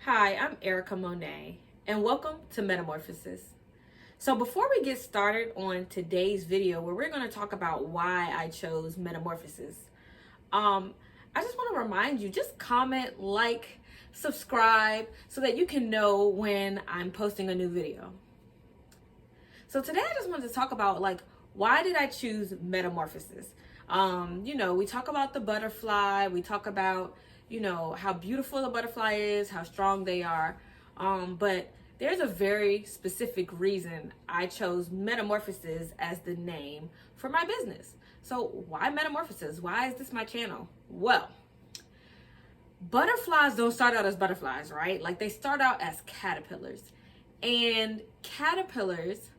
Hi, I'm Erica Monet, and welcome to Metamorphosis. So before we get started on today's video, where we're going to talk about why I chose Metamorphosis, I just want to remind you, just comment, like, subscribe, so that you can know when I'm posting a new video. So today I just wanted to talk about, why did I choose Metamorphosis? We talk about the butterfly, we talk about how beautiful the butterfly is, how strong they are. But there's a very specific reason I chose Metamorphosis as the name for my business. So why Metamorphosis? Why is this my channel? Well, butterflies don't start out as butterflies, right? Like, they start out as caterpillars. And caterpillars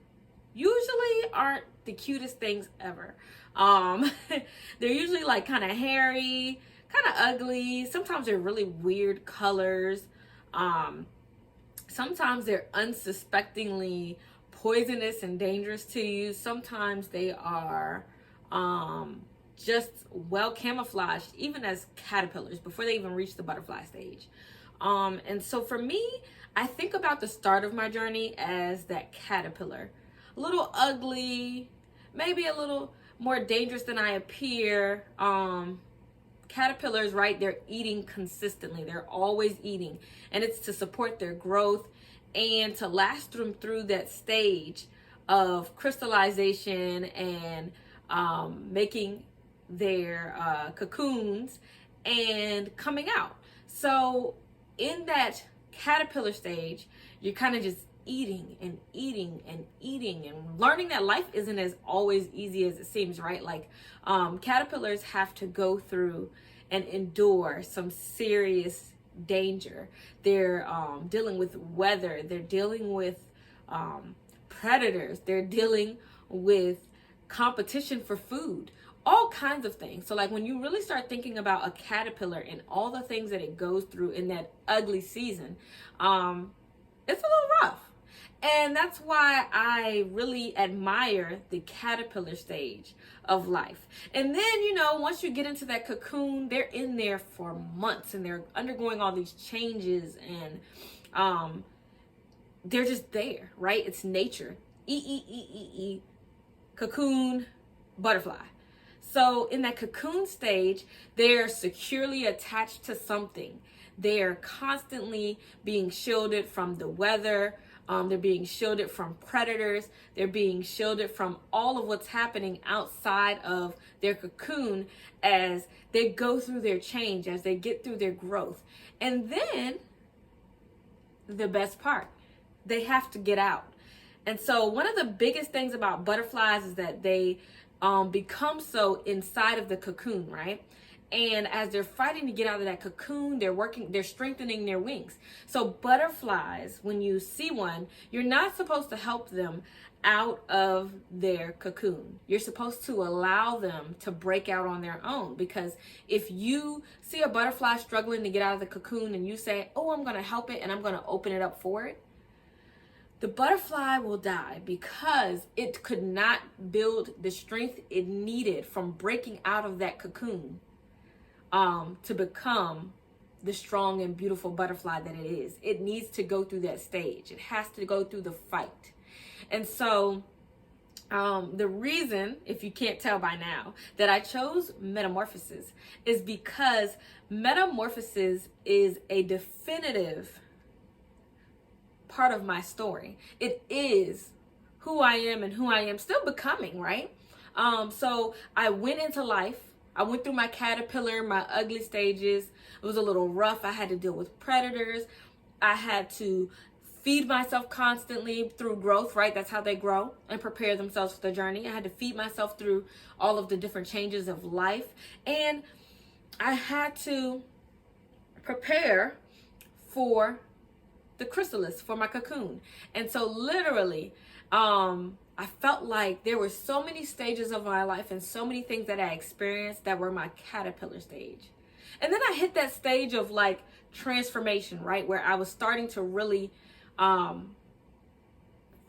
usually aren't the cutest things ever. They're usually kind of hairy, kind of ugly. Sometimes they're really weird colors. Sometimes they're unsuspectingly poisonous and dangerous to you. Sometimes they are just well camouflaged, even as caterpillars, before they even reach the butterfly stage. And so for me, I think about the start of my journey as that caterpillar. A little ugly, maybe a little more dangerous than I appear. Caterpillars, right? They're eating consistently. They're always eating, and it's to support their growth and to last them through that stage of crystallization and making their cocoons and coming out. So in that caterpillar stage, you're kind of just eating and eating and eating and learning that life isn't as always easy as it seems, right? Caterpillars have to go through and endure some serious danger. They're dealing with weather, they're dealing with predators, they're dealing with competition for food, all kinds of things. So when you really start thinking about a caterpillar and all the things that it goes through in that ugly season, it's a little rough. And that's why I really admire the caterpillar stage of life. And then, once you get into that cocoon, they're in there for months and they're undergoing all these changes, and they're just there, right? It's nature. Cocoon, butterfly. So in that cocoon stage, they're securely attached to something. They're constantly being shielded from the weather. They're being shielded from predators. They're being shielded from all of what's happening outside of their cocoon as they go through their change, as they get through their growth. And then the best part, they have to get out. And so one of the biggest things about butterflies is that they become so inside of the cocoon, right? And as they're fighting to get out of that cocoon, they're strengthening their wings. So butterflies, when you see one, you're not supposed to help them out of their cocoon. You're supposed to allow them to break out on their own, because if you see a butterfly struggling to get out of the cocoon and you say, oh, I'm going to help it and I'm going to open it up for it, the butterfly will die because it could not build the strength it needed from breaking out of that cocoon to become the strong and beautiful butterfly that it is. It needs to go through that stage. It has to go through the fight. And so the reason, if you can't tell by now, that I chose Metamorphosis is because Metamorphosis is a definitive part of my story. It is who I am and who I am still becoming, right? So I went into life. I went through my caterpillar, my ugly stages. It was a little rough. I had to deal with predators. I had to feed myself constantly through growth, right? That's how they grow and prepare themselves for the journey. I had to feed myself through all of the different changes of life. And I had to prepare for the chrysalis, for my cocoon. And so literally, I felt like there were so many stages of my life and so many things that I experienced that were my caterpillar stage. And then I hit that stage of transformation, right? Where I was starting to really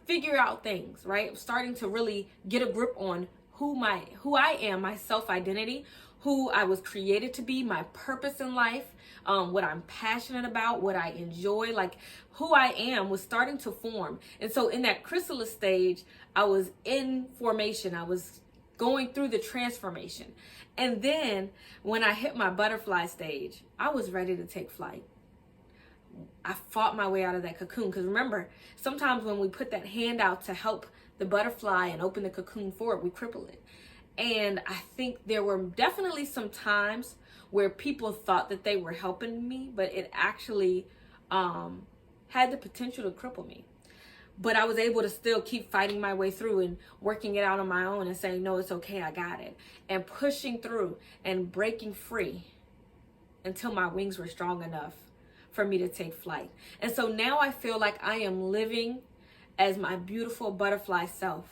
figure out things, right? Starting to really get a grip on who I am, my self-identity, who I was created to be, my purpose in life, what I'm passionate about, what I enjoy, like who I am was starting to form. And so in that chrysalis stage, I was in formation. I was going through the transformation. And then when I hit my butterfly stage, I was ready to take flight. I fought my way out of that cocoon, because remember, sometimes when we put that hand out to help the butterfly and open the cocoon forward, we cripple it. And I think there were definitely some times where people thought that they were helping me, but it actually had the potential to cripple me. But I was able to still keep fighting my way through and working it out on my own and saying, no, it's okay, I got it. And pushing through and breaking free until my wings were strong enough for me to take flight. And so now I feel like I am living as my beautiful butterfly self.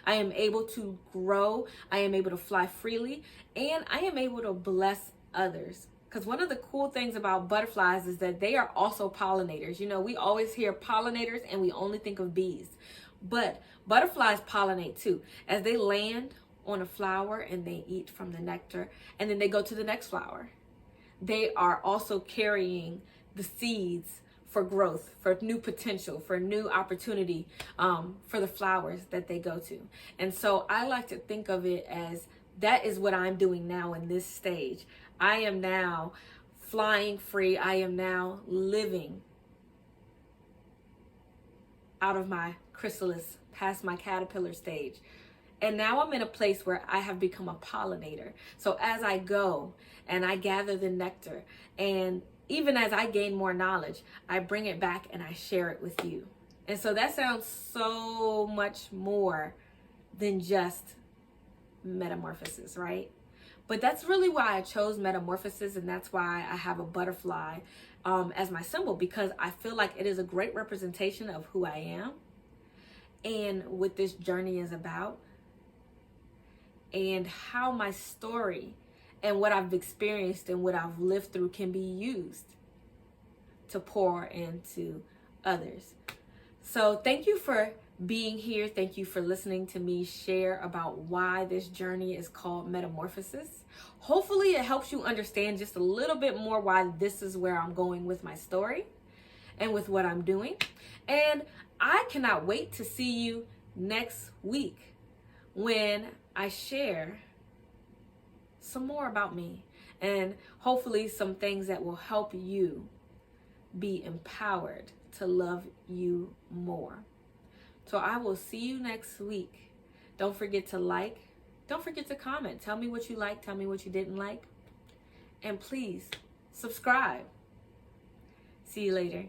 I am able to grow, I am able to fly freely, and I am able to bless others. Because one of the cool things about butterflies is that they are also pollinators. You know, we always hear pollinators and we only think of bees. But butterflies pollinate too. As they land on a flower and they eat from the nectar, and then they go to the next flower. They are also carrying the seeds for growth, for new potential, for new opportunity, for the flowers that they go to. And so I like to think of it as that is what I'm doing now in this stage. I am now flying free. I am now living out of my chrysalis, past my caterpillar stage. And now I'm in a place where I have become a pollinator. So as I go and I gather the nectar, and even as I gain more knowledge, I bring it back and I share it with you. And so that sounds so much more than just metamorphosis, right? But that's really why I chose metamorphosis, and that's why I have a butterfly as my symbol, because I feel like it is a great representation of who I am and what this journey is about, and how my story and what I've experienced and what I've lived through can be used to pour into others. So thank you for being here. Thank you for listening to me share about why this journey is called Metamorphosis. Hopefully it helps you understand just a little bit more why this is where I'm going with my story and with what I'm doing. And I cannot wait to see you next week when I share some more about me, and hopefully some things that will help you be empowered to love you more. So I will see you next week. Don't forget to like, don't forget to comment. Tell me what you liked, tell me what you didn't like, and please subscribe. See you later.